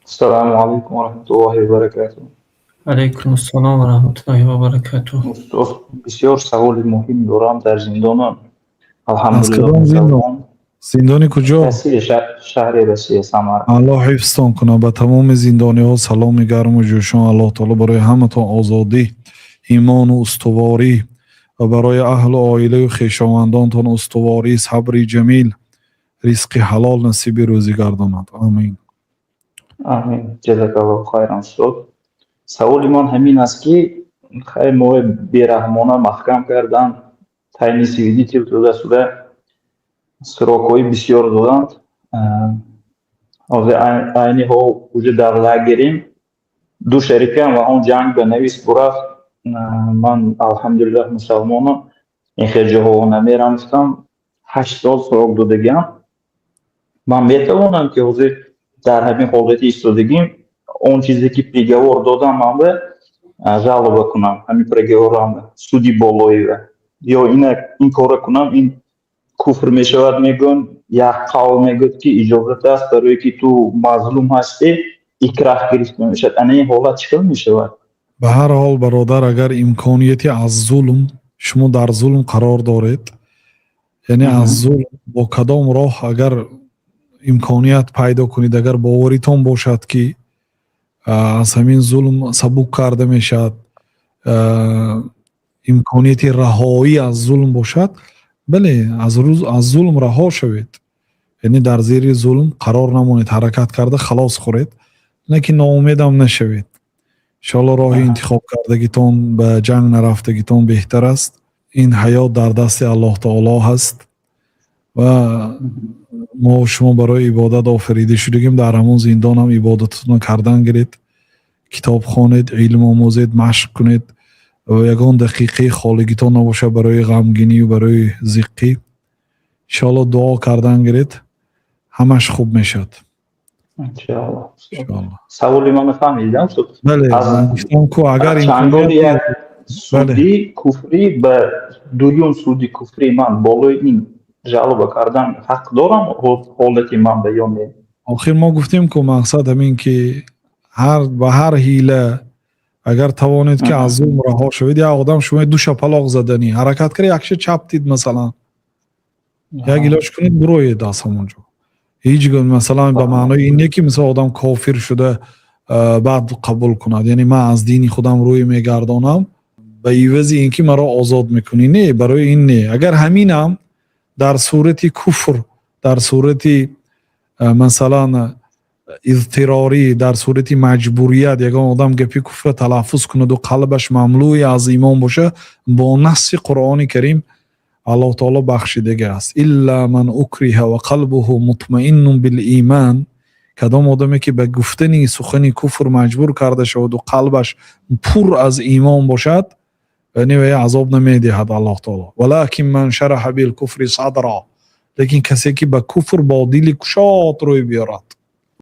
السلام عليكم ورحمة الله وبركاته. علیکم السلام و رحمت الله و برکاته. أستاذ بسیار سوال مهم دارم در زندان. از الحمدلله کدام زندان؟ مسلمان. زندان کجا؟ تحصیل شهر رسیه سمر. الله حفظتان کنه. به تمام زندانی ها سلام گرم و جوشان الله تعالی برای همتان آزادی، ایمان و استواری و برای اهل و عائله و خویشاوندانتان استواری، صبر جمیل، رزق حلال نصیب روزی گرداند. آمین. آمین. جزاک الله خیر استاد. سوال من همین است که خیلی ما بیرحمانه محکم کردن تعیین سیویدی تیل شده سراک‌های بسیار دادند. از عینی ها وجود در لاگریم دو شریکم و اون جنگ به نویس برفت. من الحمدلله مسلمانم. این خیلی جاها نمیرفتم. 8 سال سراغ دادگیم. من میتوانم که حضور در همین حالت ایستادگیم اون چیزی که приговор دادم من به жалоба کنم، همین приговорам سودی بالایی یا این کار کنم این کفر میشود. میگن یک قول میگه که اجازت است برای که تو مظلوم هستی اکراه گرفته میشد. این حالت چطور میشود؟ به هر حال برادر، اگر امکانیتی از ظلم شما در ظلم قرار دارید، یعنی از ظلم با کدام راه اگر امکانیت پیدا کنید، اگر باوریتان باشد که از همین ظلم سبک کرده میشد، امکانیت رهایی از ظلم باشد، بله از ظلم رها شوید. یعنی در زیر ظلم قرار نمانید، حرکت کرده خلاص خورید، نه که ناامید هم نشوید. انشاءالله راه انتخاب کردگیتان به جنگ نرفتگیتان بهتر است. این حیات در دست الله تعالی هست و ما و شما برای عبادت آفریده شدگیم. در همون زندان هم عبادتتون کردن گیرید، کتاب خوانید، علم آموزید، مشق کنید و یگان دقیقه خالگیتان نباشه برای غمگینی و برای زیقی. انشاءالله دعا کردن گیرید، همش خوب میشد. انشاءالله. سوالی من فهمیدم. بله، من گفتم که اگر چندان یک سودی کفری به دویون سودی کفری من بالای این жалоба کردن حق دارم حالتی من بیان می. آخر ما گفتیم که مقصد همین که به هر حیله اگر توانید که از ظلم رها شوید. یا آدم شما دو شپلاق زدنی حرکت کرد، یکش چپ دید مثلا یا گیلاش کنید بروید از همونجا. هیچ گونه مثلا به معنای اینه که مثلا آدم کافر شده بعد قبول کند، یعنی من از دین خودم روی میگردانم به عوض اینکه مرا آزاد میکنی، نه، برای این نه. اگر همینم در صورت کفر، در صورت مثلا اضطراری، در صورت مجبوریت یگان آدم گپی کفر تلفظ کند و قلبش مملوء از ایمان باشه، با نص قرآن کریم الله تعالی بخشیده است. الا من اکره و قلبه مطمئن بالایمان، کدام آدمی که به گفتن سخن کفر مجبور کرده شود و قلبش پر از ایمان باشد، یعنی وی عذاب نمیدهد الله تعالی. ولکن من شرح بالکفر صدرا، لیکن کسی که به کفر با دل گشاد روی بیارد،